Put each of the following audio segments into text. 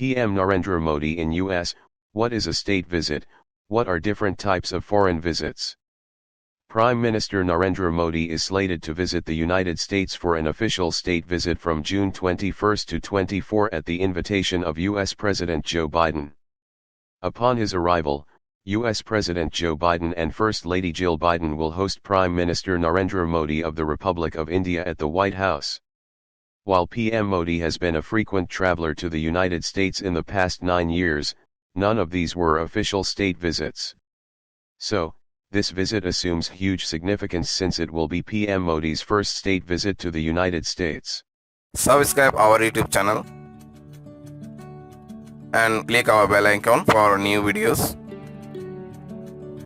PM Narendra Modi in US. What is a state visit? What are different types of foreign visits? Prime Minister Narendra Modi is slated to visit the United States for an official state visit from June 21 to 24 at the invitation of US President Joe Biden. Upon his arrival, US President Joe Biden and First Lady Jill Biden will host Prime Minister Narendra Modi of the Republic of India at the White House. While PM Modi has been a frequent traveler to the United States in the past 9 years, none of these were official state visits. So, this visit assumes huge significance since it will be PM Modi's first state visit to the United States. Subscribe our YouTube channel and click our bell icon for new videos.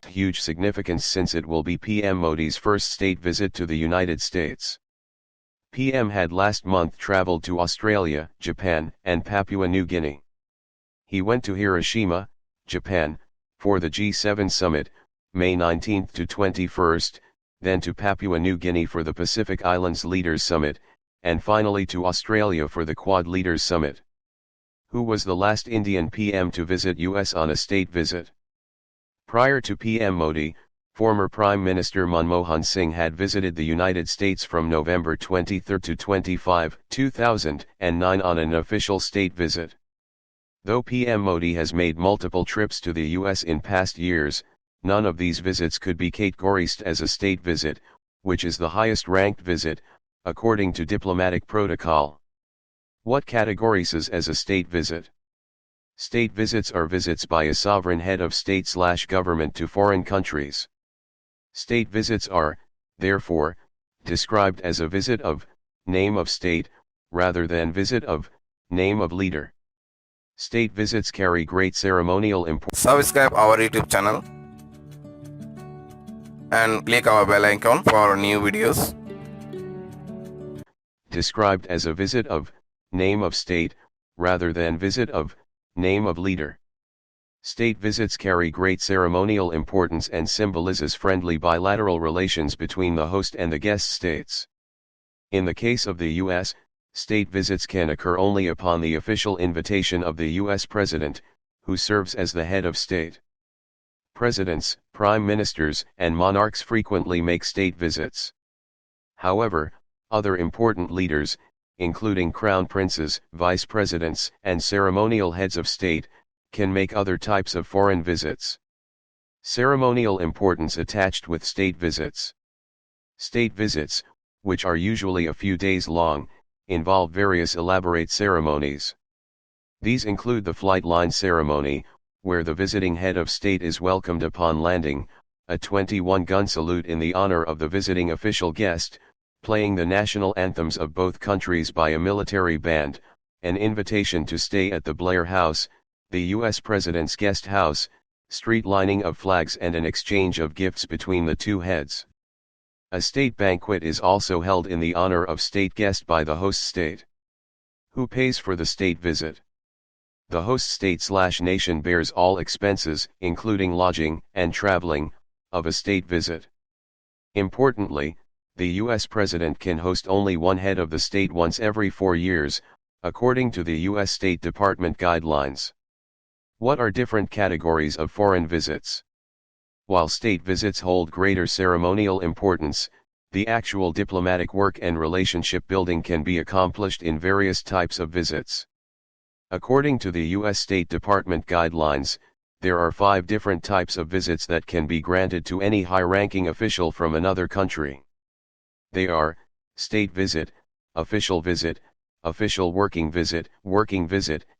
Huge significance since it will be PM Modi's first state visit to the United States. PM had last month traveled to Australia, Japan, and Papua New Guinea. He went to Hiroshima, Japan, for the G7 summit, May 19 to 21, then to Papua New Guinea for the Pacific Islands Leaders Summit, and finally to Australia for the Quad Leaders Summit. Who was the last Indian PM to visit US on a state visit? Prior to PM Modi, former Prime Minister Manmohan Singh had visited the United States from November 23 to 25, 2009 on an official state visit. Though PM Modi has made multiple trips to the US in past years, none of these visits could be categorized as a state visit, which is the highest ranked visit, according to diplomatic protocol. What categorizes as a state visit? State visits are visits by a sovereign head of state/government to foreign countries. State visits are, therefore, described as a visit of name of state, rather than visit of name of leader. State visits carry great ceremonial importance. Subscribe our YouTube channel and click our bell icon for new videos. Described as a visit of name of state, rather than visit of name of leader. State visits carry great ceremonial importance and symbolizes friendly bilateral relations between the host and the guest states. In the case of the US, state visits can occur only upon the official invitation of the US President, who serves as the head of state. Presidents, prime ministers, and monarchs frequently make state visits. However, other important leaders, including crown princes, vice presidents, and ceremonial heads of state, can make other types of foreign visits. Ceremonial importance attached with state visits. State visits, which are usually a few days long, involve various elaborate ceremonies. These include the flight line ceremony, where the visiting head of state is welcomed upon landing, a 21-gun salute in the honor of the visiting official guest, playing the national anthems of both countries by a military band, an invitation to stay at the Blair House, the US President's guest house, street lining of flags and an exchange of gifts between the two heads. A state banquet is also held in the honor of state guest by the host state. Who pays for the state visit? The host state/nation bears all expenses, including lodging and traveling, of a state visit. Importantly, the US President can host only one head of the state once every 4 years, according to the US State Department guidelines. What are different categories of foreign visits? While state visits hold greater ceremonial importance, the actual diplomatic work and relationship building can be accomplished in various types of visits. According to the US State Department guidelines, there are 5 different types of visits that can be granted to any high-ranking official from another country. They are, state visit, official working visit,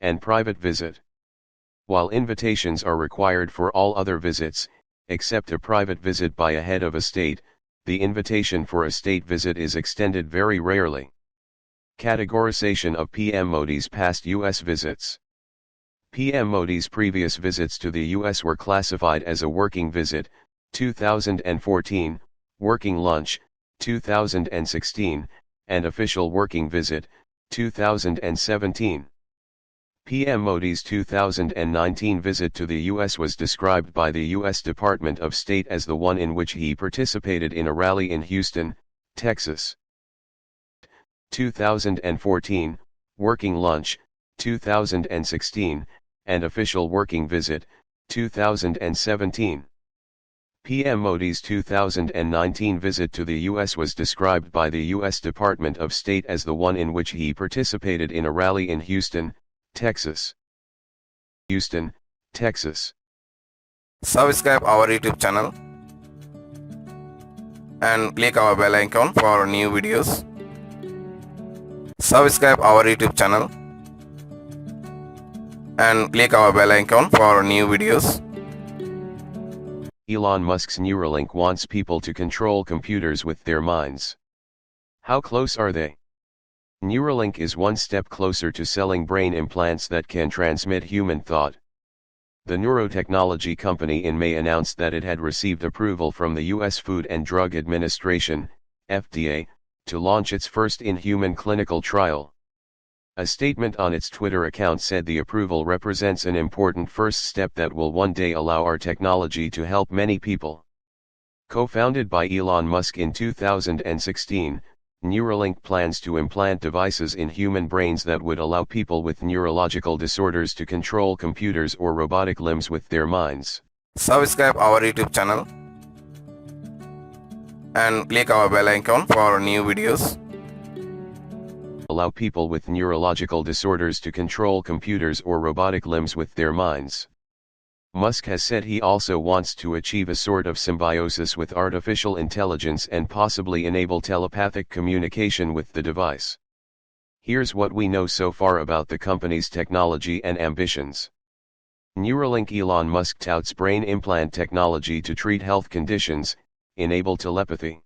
and private visit. While invitations are required for all other visits, except a private visit by a head of a state, the invitation for a state visit is extended very rarely. Categorization of PM Modi's past US visits. PM Modi's previous visits to the US were classified as a working visit, 2014, working lunch, 2016, and official working visit, 2017. PM Modi's 2019 visit to the US was described by the US Department of State as the one in which he participated in a rally in Houston, Texas. 2014, working lunch, 2016, and official working visit, 2017. PM Modi's 2019 visit to the U.S. was described by the U.S. Department of State as the one in which he participated in a rally in Houston, Texas. Houston, Texas. Subscribe our YouTube channel and click our bell icon for new videos. Subscribe our YouTube channel and click our bell icon for new videos. Elon Musk's Neuralink wants people to control computers with their minds. How close are they? Neuralink is one step closer to selling brain implants that can transmit human thought. The neurotechnology company in May announced that it had received approval from the U.S. Food and Drug Administration, FDA, to launch its first in-human clinical trial. A statement on its Twitter account said the approval represents an important first step that will one day allow our technology to help many people. Co-founded by Elon Musk in 2016, Neuralink plans to implant devices in human brains that would allow people with neurological disorders to control computers or robotic limbs with their minds. Subscribe our YouTube channel and click our bell icon for new videos. Allow people with neurological disorders to control computers or robotic limbs with their minds. Musk has said he also wants to achieve a sort of symbiosis with artificial intelligence and possibly enable telepathic communication with the device. Here's what we know so far about the company's technology and ambitions. Neuralink. Elon Musk touts brain implant technology to treat health conditions, enable telepathy.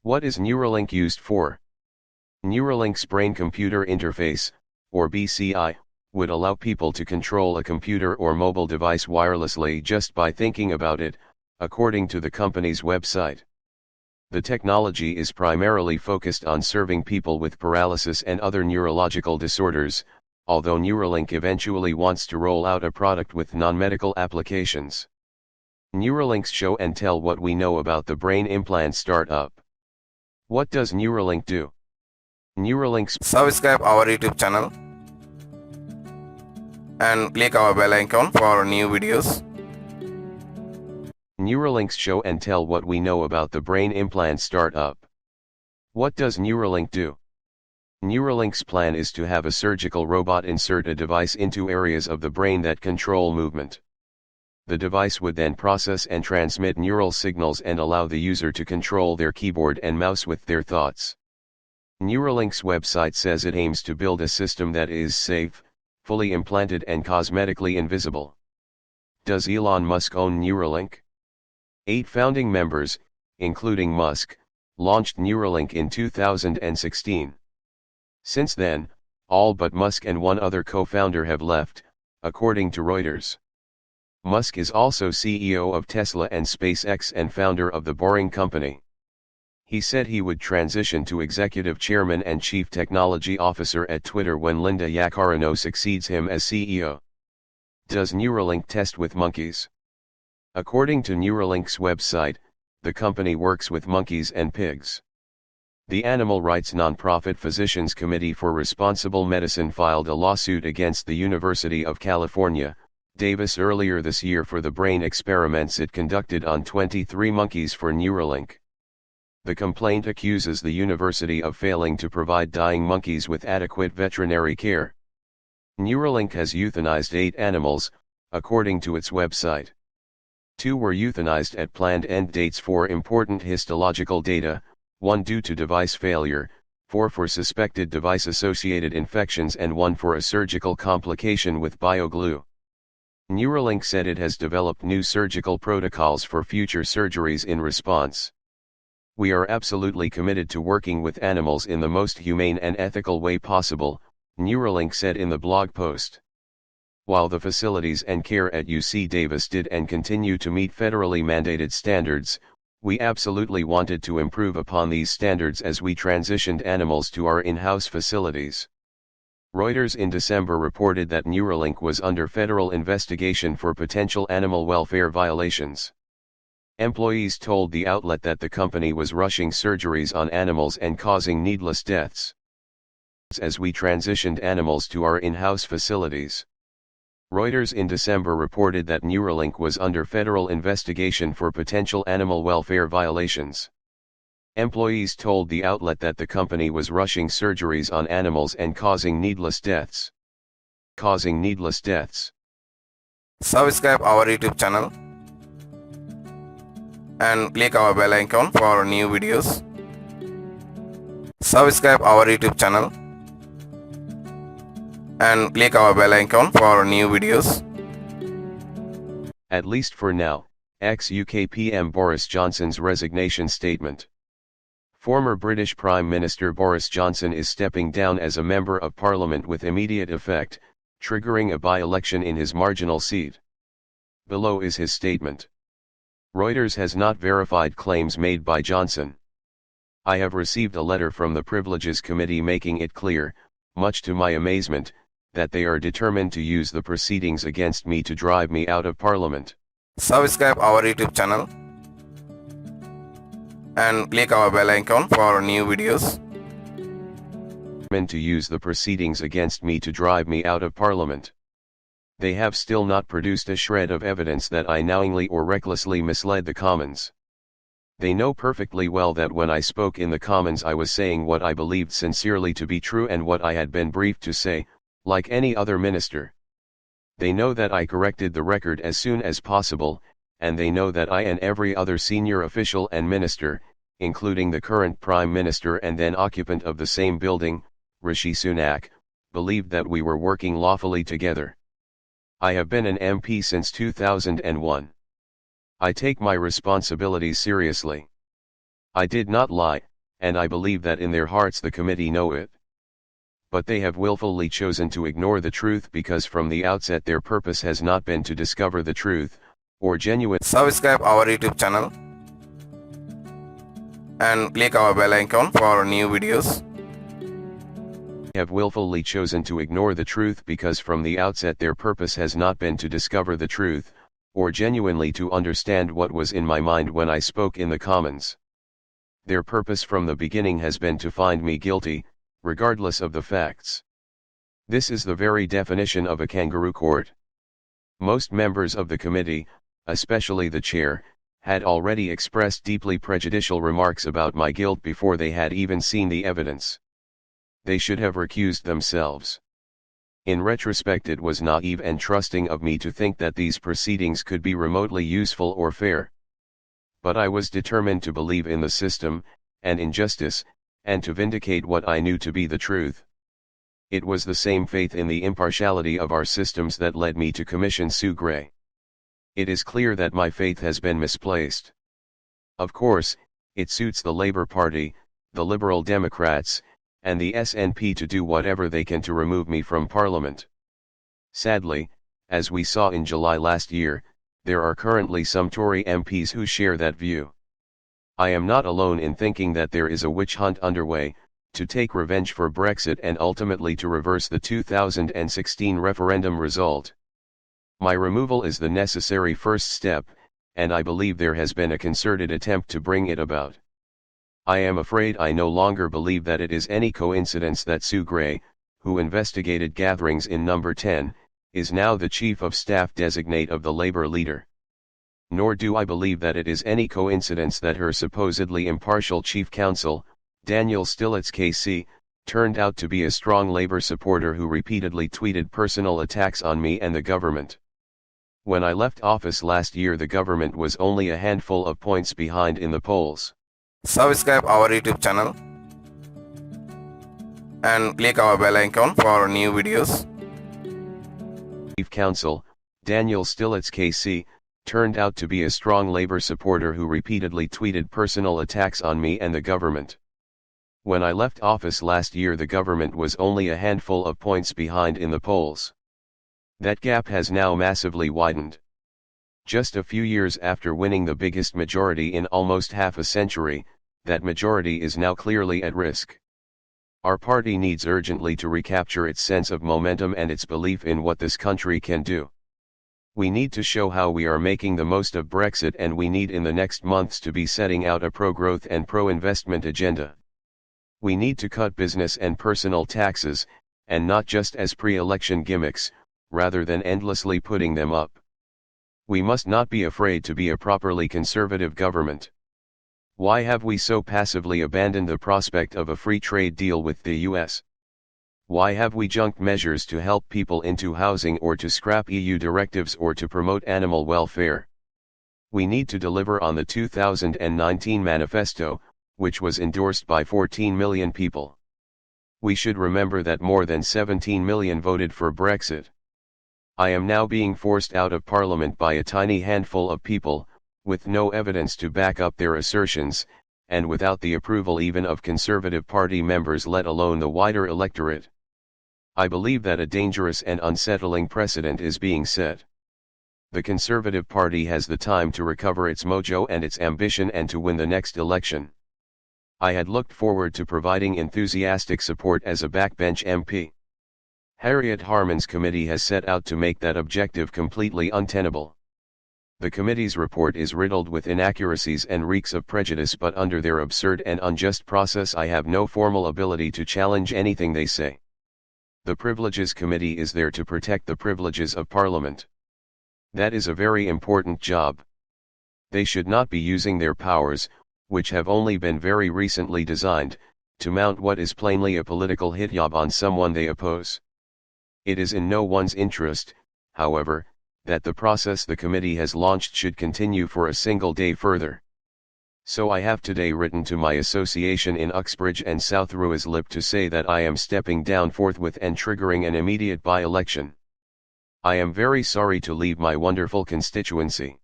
What is Neuralink used for? Neuralink's brain-computer interface, or BCI, would allow people to control a computer or mobile device wirelessly just by thinking about it, according to the company's website. The technology is primarily focused on serving people with paralysis and other neurological disorders, although Neuralink eventually wants to roll out a product with non-medical applications. Neuralink's show and tell what we know about the brain implant startup. What does Neuralink do? Neuralink's Subscribe our YouTube channel and click our bell icon for new videos. Neuralink's show and tell what we know about the brain implant startup. What does Neuralink do? Neuralink's plan is to have a surgical robot insert a device into areas of the brain that control movement. The device would then process and transmit neural signals and allow the user to control their keyboard and mouse with their thoughts. Neuralink's website says it aims to build a system that is safe, fully implanted and cosmetically invisible. Does Elon Musk own Neuralink? 8 founding members, including Musk, launched Neuralink in 2016. Since then, all but Musk and one other co-founder have left, according to Reuters. Musk is also CEO of Tesla and SpaceX and founder of the Boring Company. He said he would transition to executive chairman and chief technology officer at Twitter when Linda Yaccarino succeeds him as CEO. Does Neuralink test with monkeys? According to Neuralink's website, the company works with monkeys and pigs. The animal rights nonprofit Physicians Committee for Responsible Medicine filed a lawsuit against the University of California, Davis earlier this year for the brain experiments it conducted on 23 monkeys for Neuralink. The complaint accuses the university of failing to provide dying monkeys with adequate veterinary care. Neuralink has euthanized 8 animals, according to its website. 2 were euthanized at planned end dates for important histological data, 1 due to device failure, 4 for suspected device-associated infections and 1 for a surgical complication with bioglue. Neuralink said it has developed new surgical protocols for future surgeries in response. We are absolutely committed to working with animals in the most humane and ethical way possible, Neuralink said in the blog post. While the facilities and care at UC Davis did and continue to meet federally mandated standards, we absolutely wanted to improve upon these standards as we transitioned animals to our in-house facilities. Reuters in December reported that Neuralink was under federal investigation for potential animal welfare violations. Employees told the outlet that the company was rushing surgeries on animals and causing needless deaths. as we transitioned animals to our in-house facilities. Reuters in December reported that Neuralink was under federal investigation for potential animal welfare violations. Employees told the outlet that the company was rushing surgeries on animals and causing needless deaths. Subscribe our YouTube channel and click our bell icon for new videos. Subscribe our YouTube channel and click our bell icon for new videos. At least for now, ex-UK PM Boris Johnson's resignation statement. Former British Prime Minister Boris Johnson is stepping down as a Member of Parliament with immediate effect, triggering a by-election in his marginal seat. Below is his statement. Reuters has not verified claims made by Johnson. I have received a letter from the Privileges Committee making it clear, much to my amazement, that they are determined to use the proceedings against me to drive me out of Parliament. Subscribe our YouTube channel and click our bell icon for new videos. To use the proceedings against me to drive me out of Parliament. They have still not produced a shred of evidence that I knowingly or recklessly misled the Commons. They know perfectly well that when I spoke in the Commons I was saying what I believed sincerely to be true and what I had been briefed to say, like any other minister. They know that I corrected the record as soon as possible, and they know that I and every other senior official and minister, including the current Prime Minister and then occupant of the same building, Rishi Sunak, believed that we were working lawfully together. I have been an MP since 2001. I take my responsibilities seriously. I did not lie, and I believe that in their hearts the committee know it. But they have willfully chosen to ignore the truth because from the outset their purpose has not been to discover the truth, or genuine. Subscribe our YouTube channel and click our bell icon for new videos. Have willfully chosen to ignore the truth because from the outset their purpose has not been to discover the truth, or genuinely to understand what was in my mind when I spoke in the Commons. Their purpose from the beginning has been to find me guilty, regardless of the facts. This is the very definition of a kangaroo court. Most members of the committee, especially the chair, had already expressed deeply prejudicial remarks about my guilt before they had even seen the evidence. They should have recused themselves. In retrospect, it was naive and trusting of me to think that these proceedings could be remotely useful or fair. But I was determined to believe in the system, and in justice, and to vindicate what I knew to be the truth. It was the same faith in the impartiality of our systems that led me to commission Sue Gray. It is clear that my faith has been misplaced. Of course, it suits the Labour Party, the Liberal Democrats, and the SNP to do whatever they can to remove me from Parliament. Sadly, as we saw in July last year, there are currently some Tory MPs who share that view. I am not alone in thinking that there is a witch hunt underway, to take revenge for Brexit and ultimately to reverse the 2016 referendum result. My removal is the necessary first step, and I believe there has been a concerted attempt to bring it about. I am afraid I no longer believe that it is any coincidence that Sue Gray, who investigated gatherings in Number 10, is now the Chief of Staff designate of the Labour leader. Nor do I believe that it is any coincidence that her supposedly impartial Chief Counsel, Daniel Stillitz KC, turned out to be a strong Labour supporter who repeatedly tweeted personal attacks on me and the government. When I left office last year, the government was only a handful of points behind in the polls. Subscribe our YouTube channel and click our bell icon for new videos. Chief Counsel, Daniel Stillitz KC, turned out to be a strong Labour supporter who repeatedly tweeted personal attacks on me and the government. When I left office last year, the government was only a handful of points behind in the polls. That gap has now massively widened. Just a few years after winning the biggest majority in almost half a century, that majority is now clearly at risk. Our party needs urgently to recapture its sense of momentum and its belief in what this country can do. We need to show how we are making the most of Brexit, and we need in the next months to be setting out a pro-growth and pro-investment agenda. We need to cut business and personal taxes, and not just as pre-election gimmicks, rather than endlessly putting them up. We must not be afraid to be a properly conservative government. Why have we so passively abandoned the prospect of a free trade deal with the US? Why have we junked measures to help people into housing or to scrap EU directives or to promote animal welfare? We need to deliver on the 2019 manifesto, which was endorsed by 14 million people. We should remember that more than 17 million voted for Brexit. I am now being forced out of Parliament by a tiny handful of people, with no evidence to back up their assertions, and without the approval even of Conservative Party members, let alone the wider electorate. I believe that a dangerous and unsettling precedent is being set. The Conservative Party has the time to recover its mojo and its ambition and to win the next election. I had looked forward to providing enthusiastic support as a backbench MP. Harriet Harman's committee has set out to make that objective completely untenable. The committee's report is riddled with inaccuracies and reeks of prejudice, but under their absurd and unjust process I have no formal ability to challenge anything they say. The Privileges Committee is there to protect the privileges of Parliament. That is a very important job. They should not be using their powers, which have only been very recently designed, to mount what is plainly a political hit job on someone they oppose. It is in no one's interest, however, that the process the committee has launched should continue for a single day further. So I have today written to my association in Uxbridge and South Ruislip to say that I am stepping down forthwith and triggering an immediate by-election. I am very sorry to leave my wonderful constituency.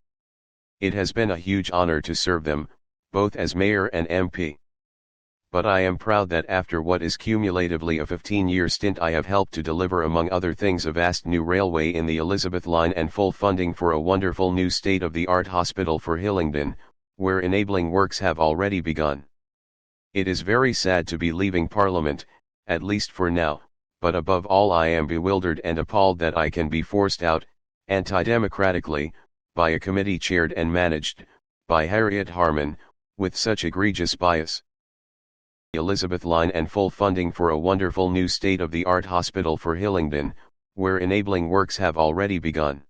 It has been a huge honor to serve them, both as mayor and MP. But I am proud that after what is cumulatively a 15-year stint I have helped to deliver, among other things, a vast new railway in the Elizabeth Line and full funding for a wonderful new state-of-the-art hospital for Hillingdon, where enabling works have already begun. It is very sad to be leaving Parliament, at least for now, but above all I am bewildered and appalled that I can be forced out, anti-democratically, by a committee chaired and managed by Harriet Harman, with such egregious bias. Elizabeth Line and full funding for a wonderful new state-of-the-art hospital for Hillingdon, where enabling works have already begun.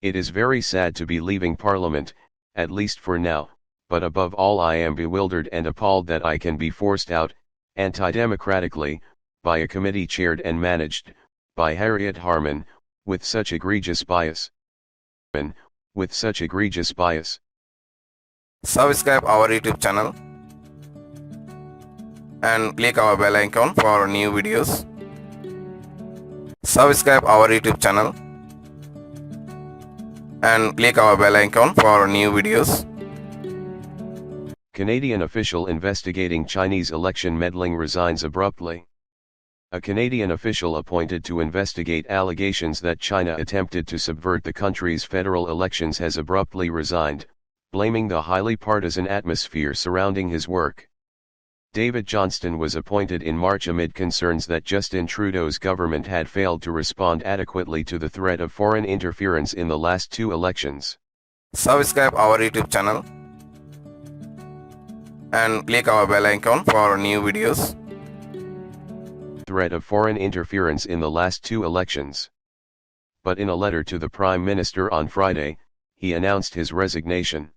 It is very sad to be leaving Parliament, at least for now, but above all I am bewildered and appalled that I can be forced out, anti-democratically, by a committee chaired and managed by Harriet Harman, with such egregious bias. Subscribe our YouTube channel and click our bell icon for new videos. Subscribe our YouTube channel and click our bell icon for new videos. Canadian official investigating Chinese election meddling resigns abruptly. A Canadian official appointed to investigate allegations that China attempted to subvert the country's federal elections has abruptly resigned, blaming the highly partisan atmosphere surrounding his work. David Johnston was appointed in March amid concerns that Justin Trudeau's government had failed to respond adequately to the threat of foreign interference in the last two elections. Subscribe our YouTube channel and click our bell icon for new videos. Threat of foreign interference in the last two elections. But in a letter to the Prime Minister on Friday, he announced his resignation.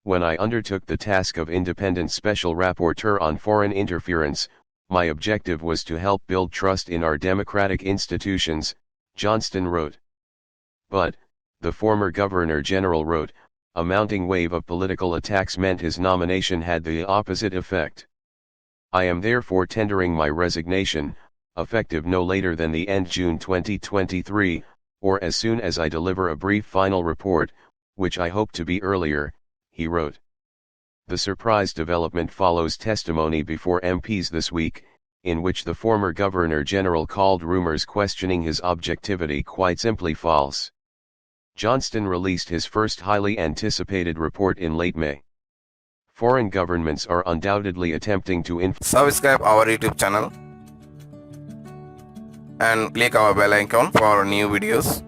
When I undertook the task of Independent Special Rapporteur on Foreign Interference, my objective was to help build trust in our democratic institutions, Johnston wrote. But, the former Governor-General wrote, a mounting wave of political attacks meant his nomination had the opposite effect. I am therefore tendering my resignation, effective no later than the end June 2023, or as soon as I deliver a brief final report, which I hope to be earlier, he wrote. The surprise development follows testimony before MPs this week, in which the former Governor-General called rumors questioning his objectivity quite simply false. Johnston released his first highly anticipated report in late May. Foreign governments are undoubtedly attempting to Subscribe our YouTube channel and click our bell icon for new videos.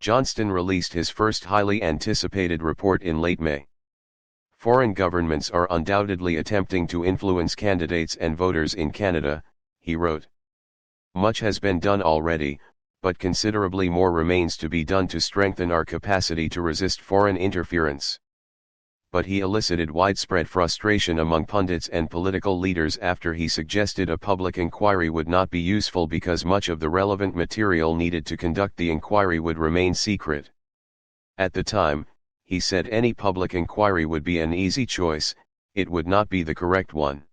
Johnston released his first highly anticipated report in late May. Foreign governments are undoubtedly attempting to influence candidates and voters in Canada, he wrote. Much has been done already, but considerably more remains to be done to strengthen our capacity to resist foreign interference. But he elicited widespread frustration among pundits and political leaders after he suggested a public inquiry would not be useful because much of the relevant material needed to conduct the inquiry would remain secret. At the time, he said any public inquiry would be an easy choice, it would not be the correct one.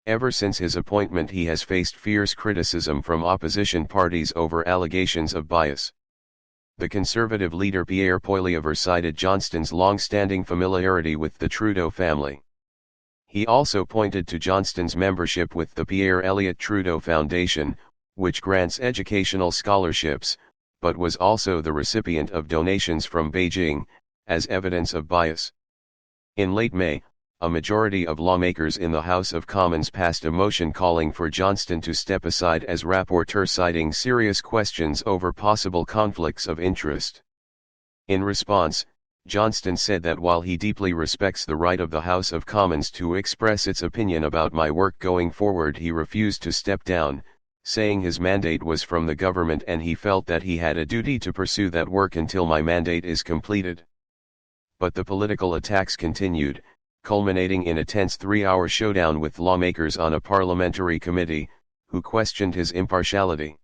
Ever since his appointment he has faced fierce criticism from opposition parties over allegations of bias. The Conservative leader Pierre Poilievre cited Johnston's long-standing familiarity with the Trudeau family. He also pointed to Johnston's membership with the Pierre Elliott Trudeau Foundation, which grants educational scholarships, but was also the recipient of donations from Beijing, as evidence of bias. In late May, a majority of lawmakers in the House of Commons passed a motion calling for Johnston to step aside as rapporteur, citing serious questions over possible conflicts of interest. In response, Johnston said that while he deeply respects the right of the House of Commons to express its opinion about my work going forward, he refused to step down, saying his mandate was from the government and he felt that he had a duty to pursue that work until my mandate is completed. But the political attacks continued, culminating in a tense 3-hour showdown with lawmakers on a parliamentary committee, who questioned his impartiality.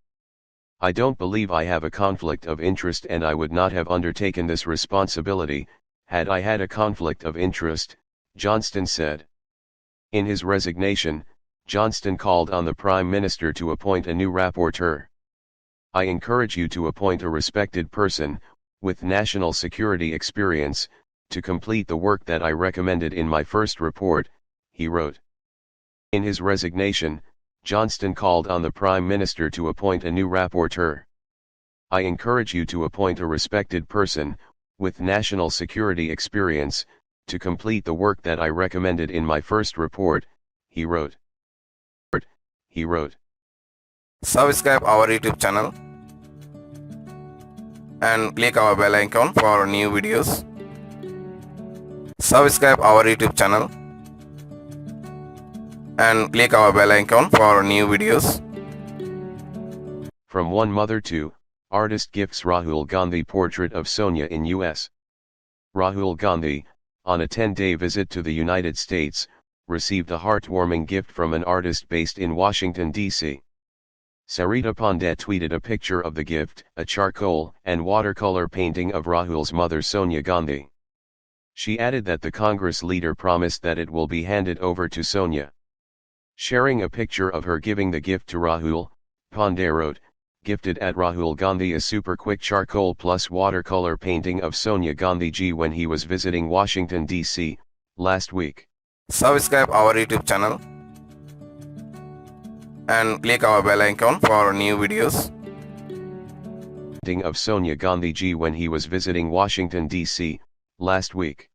I don't believe I have a conflict of interest and I would not have undertaken this responsibility, had I had a conflict of interest, Johnston said. In his resignation, Johnston called on the Prime Minister to appoint a new rapporteur. I encourage you to appoint a respected person, with national security experience, to complete the work that I recommended in my first report, he wrote. In his resignation, Johnston called on the Prime Minister to appoint a new rapporteur. I encourage you to appoint a respected person, with national security experience, to complete the work that I recommended in my first report, he wrote. Subscribe our YouTube channel and click our bell icon for new videos. Subscribe our YouTube channel and click our bell icon for new videos. From one mother to, artist gifts Rahul Gandhi portrait of Sonia in US. Rahul Gandhi, on a 10-day visit to the United States, received a heartwarming gift from an artist based in Washington, D.C. Sarita Pandey tweeted a picture of the gift, a charcoal and watercolor painting of Rahul's mother Sonia Gandhi. She added that the Congress leader promised that it will be handed over to Sonia. Sharing a picture of her giving the gift to Rahul, Pandey wrote, "Gifted at Rahul Gandhi a super quick charcoal plus watercolor painting of Sonia Gandhi ji when he was visiting Washington, D.C., last week." Subscribe our YouTube channel and click our bell icon for new videos. Painting of Sonia Gandhi ji when he was visiting Washington, D.C., last week.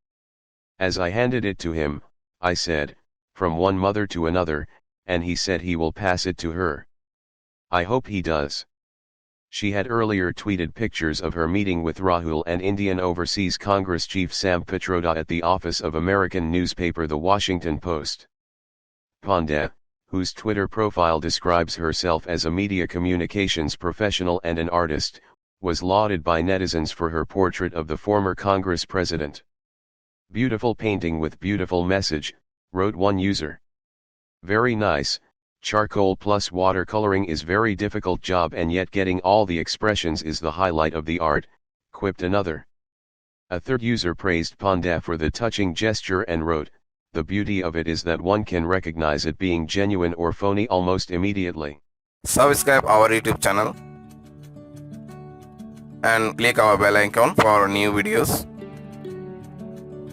As I handed it to him, I said, from one mother to another, and he said he will pass it to her. I hope he does. She had earlier tweeted pictures of her meeting with Rahul and Indian Overseas Congress Chief Sam Pitroda at the office of American newspaper The Washington Post. Pandey, whose Twitter profile describes herself as a media communications professional and an artist, was lauded by netizens for her portrait of the former Congress president. "Beautiful painting with beautiful message," wrote one user. "Very nice. Charcoal plus watercoloring is very difficult job and yet getting all the expressions is the highlight of the art," quipped another. A third user praised Pandey for the touching gesture and wrote, "The beauty of it is that one can recognize it being genuine or phony almost immediately." Subscribe our YouTube channel and click our bell icon for new videos.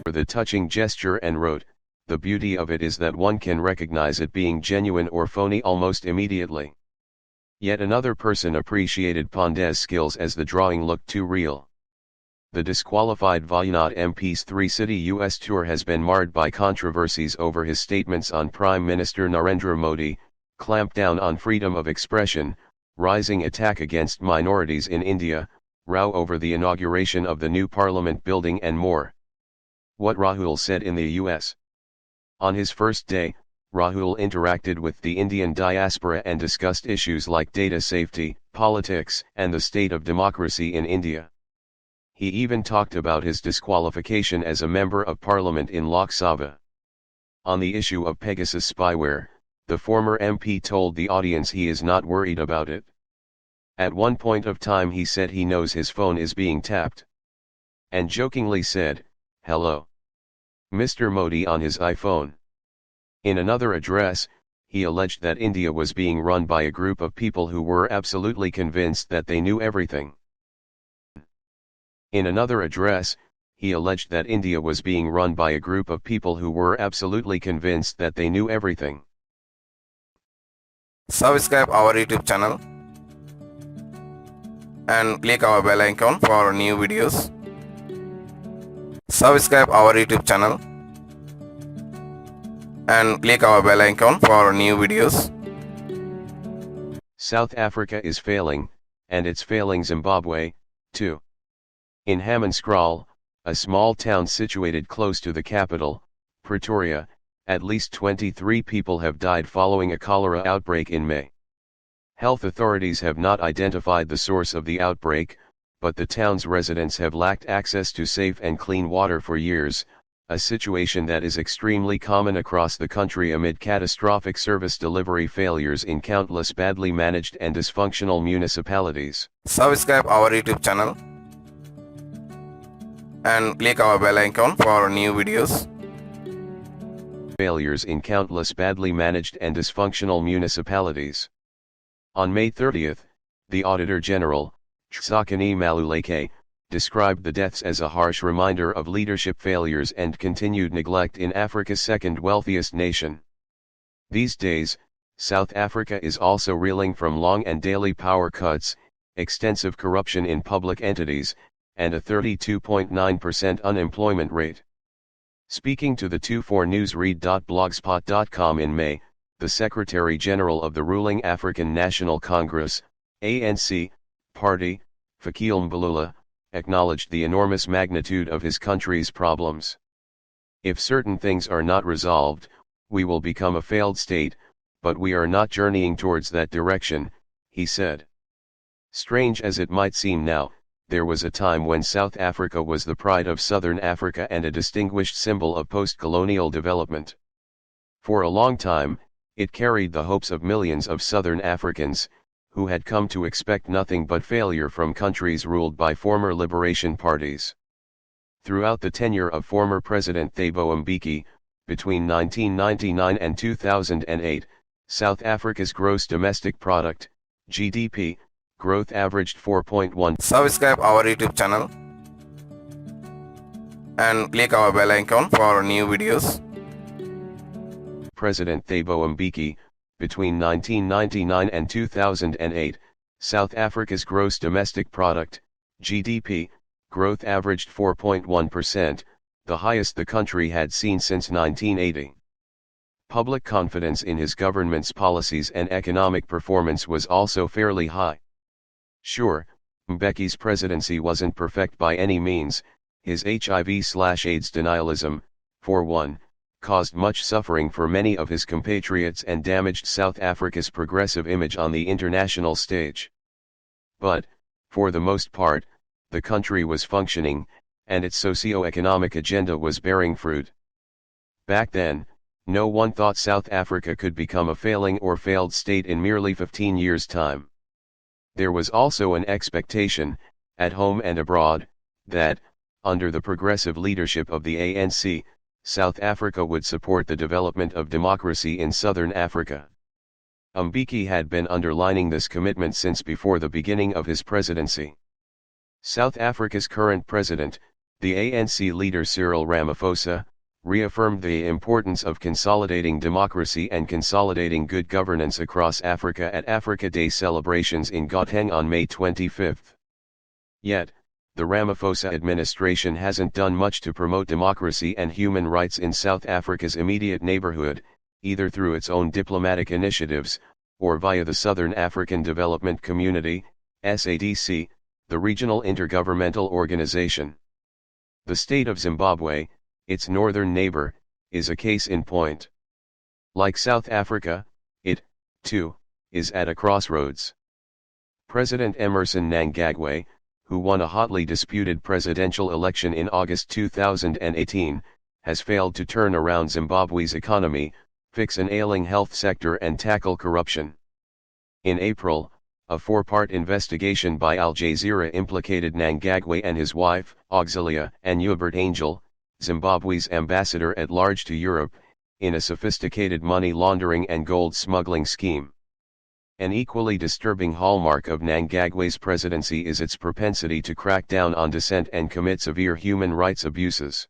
For the touching gesture and wrote, "The beauty of it is that one can recognize it being genuine or phony almost immediately." Yet another person appreciated Pandey's skills as the drawing looked too real. The disqualified Vayanath MP's three-city U.S. tour has been marred by controversies over his statements on Prime Minister Narendra Modi, clamp down on freedom of expression, rising attack against minorities in India, row over the inauguration of the new parliament building and more. What Rahul said in the US. On his first day, Rahul interacted with the Indian diaspora and discussed issues like data safety, politics, and the state of democracy in India. He even talked about his disqualification as a member of parliament in Lok Sabha. On the issue of Pegasus spyware, the former MP told the audience he is not worried about it. At one point of time he said he knows his phone is being tapped. And jokingly said, "Hello, Mr. Modi," on his iPhone. In another address, he alleged that India was being run by a group of people who were absolutely convinced that they knew everything. In another address, he alleged that India was being run by a group of people who were absolutely convinced that they knew everything. Subscribe our YouTube channel and click our bell icon for new videos. Subscribe our YouTube channel and click our bell icon for new videos. South Africa is failing, and it's failing Zimbabwe, too. In Hammanskraal, a small town situated close to the capital, Pretoria, at least 23 people have died following a cholera outbreak in May. Health authorities have not identified the source of the outbreak, but the town's residents have lacked access to safe and clean water for years, a situation that is extremely common across the country amid catastrophic service delivery failures in countless badly managed and dysfunctional municipalities. Subscribe our YouTube channel and click our bell icon for new videos. Failures in countless badly managed and dysfunctional municipalities. On May 30th, the Auditor General, Tsakani Maluleke, described the deaths as a harsh reminder of leadership failures and continued neglect in Africa's second wealthiest nation. These days, South Africa is also reeling from long and daily power cuts, extensive corruption in public entities, and a 32.9% unemployment rate. Speaking to the 24newsread.blogspot.com in May, the Secretary General of the ruling African National Congress, ANC, party, Fikile Mbalula, acknowledged the enormous magnitude of his country's problems. "If certain things are not resolved, we will become a failed state, but we are not journeying towards that direction," he said. Strange as it might seem now, there was a time when South Africa was the pride of Southern Africa and a distinguished symbol of post-colonial development. For a long time, it carried the hopes of millions of Southern Africans, who had come to expect nothing but failure from countries ruled by former liberation parties. Throughout the tenure of former President Thabo Mbeki, between 1999 and 2008, South Africa's gross domestic product, GDP, growth averaged 4.1%. Subscribe our YouTube channel and click our bell icon for new videos. President Thabo Mbeki, between 1999 and 2008, South Africa's gross domestic product, GDP, growth averaged 4.1%, the highest the country had seen since 1980. Public confidence in his government's policies and economic performance was also fairly high. Sure, Mbeki's presidency wasn't perfect by any means. His HIV/AIDS denialism, for one, caused much suffering for many of his compatriots and damaged South Africa's progressive image on the international stage. But, for the most part, the country was functioning, and its socio-economic agenda was bearing fruit. Back then, no one thought South Africa could become a failing or failed state in merely 15 years' time. There was also an expectation, at home and abroad, that, under the progressive leadership of the ANC, South Africa would support the development of democracy in southern Africa. Mbeki had been underlining this commitment since before the beginning of his presidency. South Africa's current president, the ANC leader Cyril Ramaphosa, reaffirmed the importance of consolidating democracy and consolidating good governance across Africa at Africa Day celebrations in Gauteng on May 25. Yet, the Ramaphosa administration hasn't done much to promote democracy and human rights in South Africa's immediate neighborhood, either through its own diplomatic initiatives, or via the Southern African Development Community, SADC, the regional intergovernmental organization. The state of Zimbabwe, its northern neighbor, is a case in point. Like South Africa, it, too, is at a crossroads. President Emmerson Mnangagwa, who won a hotly disputed presidential election in August 2018, has failed to turn around Zimbabwe's economy, fix an ailing health sector and tackle corruption. In April, a four-part investigation by Al Jazeera implicated Mnangagwa and his wife, Auxilia, and Hubert Angel, Zimbabwe's ambassador at large to Europe, in a sophisticated money laundering and gold smuggling scheme. An equally disturbing hallmark of Mnangagwa's presidency is its propensity to crack down on dissent and commit severe human rights abuses.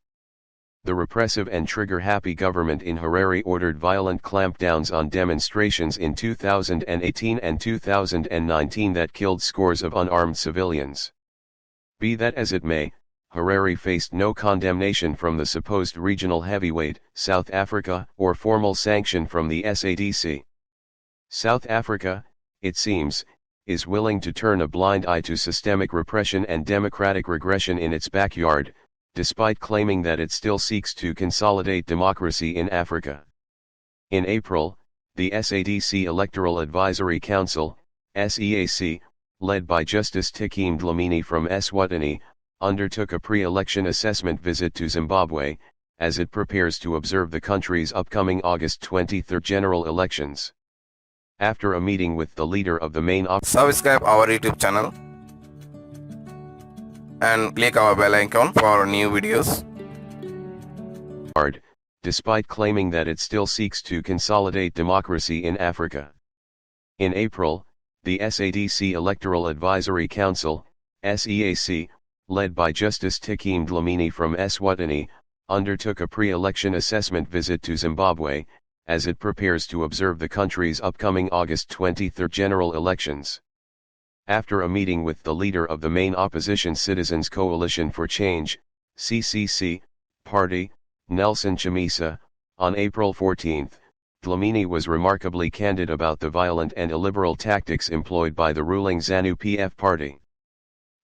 The repressive and trigger-happy government in Harare ordered violent clampdowns on demonstrations in 2018 and 2019 that killed scores of unarmed civilians. Be that as it may, Harare faced no condemnation from the supposed regional heavyweight, South Africa, or formal sanction from the SADC. South Africa, it seems, is willing to turn a blind eye to systemic repression and democratic regression in its backyard, despite claiming that it still seeks to consolidate democracy in Africa. In April, the SADC Electoral Advisory Council, SEAC, led by Justice Tikim Dlamini from Eswatini, undertook a pre-election assessment visit to Zimbabwe, as it prepares to observe the country's upcoming August 23 general elections. After a meeting with the leader of the main Subscribe our YouTube channel and click our bell icon for new videos. Despite claiming that it still seeks to consolidate democracy in Africa. In April, the SADC Electoral Advisory Council, SEAC, led by Justice Tikim Dlamini from Eswatini, undertook a pre-election assessment visit to Zimbabwe, as it prepares to observe the country's upcoming August 23 general elections. After a meeting with the leader of the main opposition Citizens Coalition for Change, CCC, party, Nelson Chamisa, on April 14, Dlamini was remarkably candid about the violent and illiberal tactics employed by the ruling ZANU-PF party.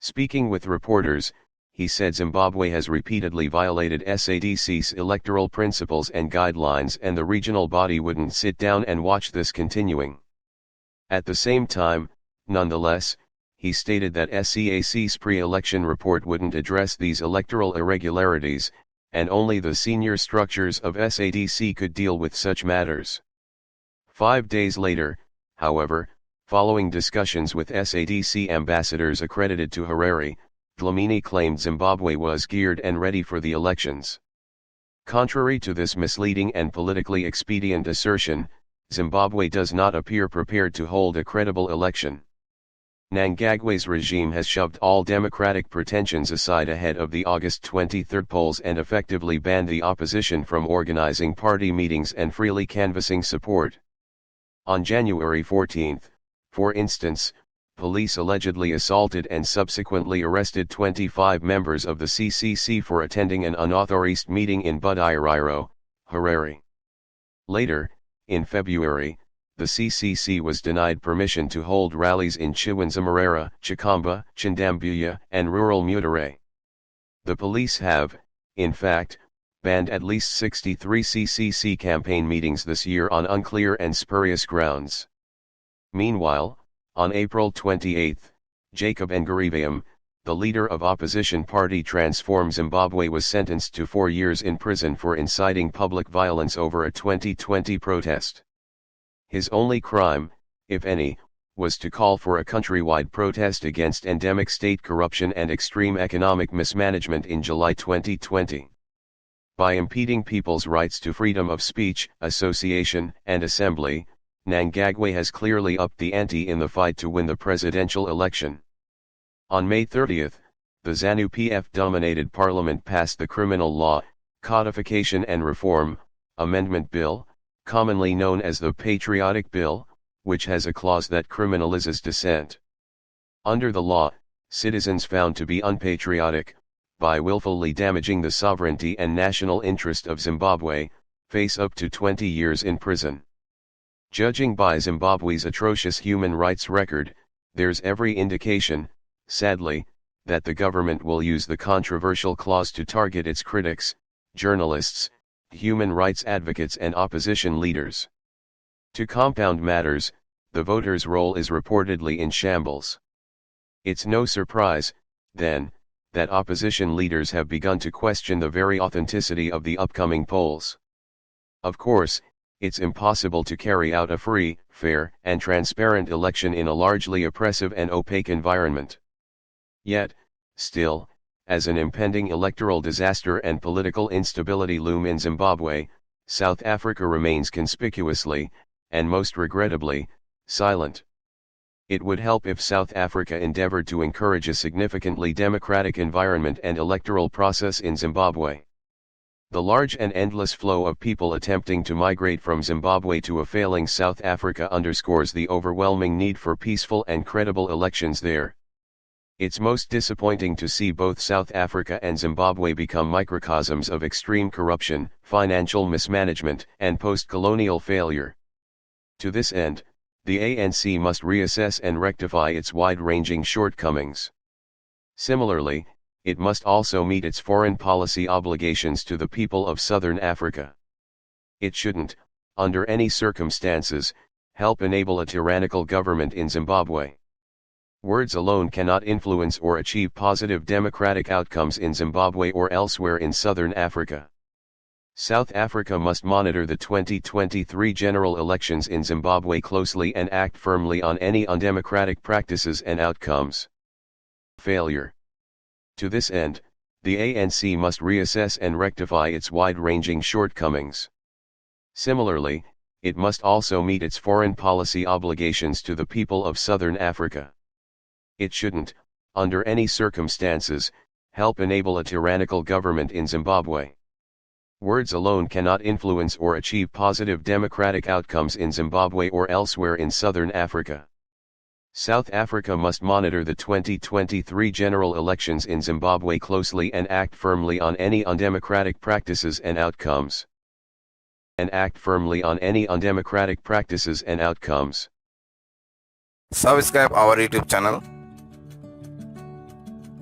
Speaking with reporters, he said Zimbabwe has repeatedly violated SADC's electoral principles and guidelines, and the regional body wouldn't sit down and watch this continuing. At the same time, nonetheless, he stated that SEAC's pre-election report wouldn't address these electoral irregularities, and only the senior structures of SADC could deal with such matters. 5 days later, however, following discussions with SADC ambassadors accredited to Harare, Dlamini claimed Zimbabwe was geared and ready for the elections. Contrary to this misleading and politically expedient assertion, Zimbabwe does not appear prepared to hold a credible election. Mnangagwa's regime has shoved all democratic pretensions aside ahead of the August 23 polls and effectively banned the opposition from organizing party meetings and freely canvassing support. On January 14, for instance, police allegedly assaulted and subsequently arrested 25 members of the CCC for attending an unauthorized meeting in Budairiro, Harare. Later, in February, the CCC was denied permission to hold rallies in Chiwanzamarera, Chikamba, Chindambuya, and rural Mutare. The police have, in fact, banned at least 63 CCC campaign meetings this year on unclear and spurious grounds. Meanwhile, on April 28, Jacob Ngariviam, the leader of opposition party Transform Zimbabwe, was sentenced to 4 years in prison for inciting public violence over a 2020 protest. His only crime, if any, was to call for a countrywide protest against endemic state corruption and extreme economic mismanagement in July 2020. By impeding people's rights to freedom of speech, association, and assembly, Mnangagwa has clearly upped the ante in the fight to win the presidential election. On May 30, the ZANU-PF-dominated parliament passed the Criminal Law, Codification and Reform, Amendment Bill, commonly known as the Patriotic Bill, which has a clause that criminalizes dissent. Under the law, citizens found to be unpatriotic, by willfully damaging the sovereignty and national interest of Zimbabwe, face up to 20 years in prison. Judging by Zimbabwe's atrocious human rights record, there's every indication, sadly, that the government will use the controversial clause to target its critics, journalists, human rights advocates and opposition leaders. To compound matters, the voters' roll is reportedly in shambles. It's no surprise, then, that opposition leaders have begun to question the very authenticity of the upcoming polls. Of course, it's impossible to carry out a free, fair, and transparent election in a largely oppressive and opaque environment. Yet, still, as an impending electoral disaster and political instability loom in Zimbabwe, South Africa remains conspicuously, and most regrettably, silent. It would help if South Africa endeavored to encourage a significantly democratic environment and electoral process in Zimbabwe. The large and endless flow of people attempting to migrate from Zimbabwe to a failing South Africa underscores the overwhelming need for peaceful and credible elections there. It's most disappointing to see both South Africa and Zimbabwe become microcosms of extreme corruption, financial mismanagement, and post-colonial failure. To this end, the ANC must reassess and rectify its wide-ranging shortcomings. Similarly, it must also meet its foreign policy obligations to the people of Southern Africa. It shouldn't, under any circumstances, help enable a tyrannical government in Zimbabwe. Words alone cannot influence or achieve positive democratic outcomes in Zimbabwe or elsewhere in Southern Africa. South Africa must monitor the 2023 general elections in Zimbabwe closely and act firmly on any undemocratic practices and outcomes. Failure. To this end, the ANC must reassess and rectify its wide-ranging shortcomings. Similarly, it must also meet its foreign policy obligations to the people of Southern Africa. It shouldn't, under any circumstances, help enable a tyrannical government in Zimbabwe. Words alone cannot influence or achieve positive democratic outcomes in Zimbabwe or elsewhere in Southern Africa. South Africa must monitor the 2023 general elections in Zimbabwe closely and act firmly on any undemocratic practices and outcomes. Subscribe our YouTube channel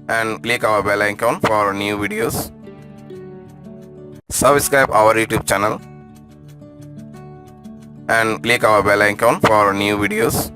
and click our bell icon for new videos. Subscribe our YouTube channel and click our bell icon for new videos.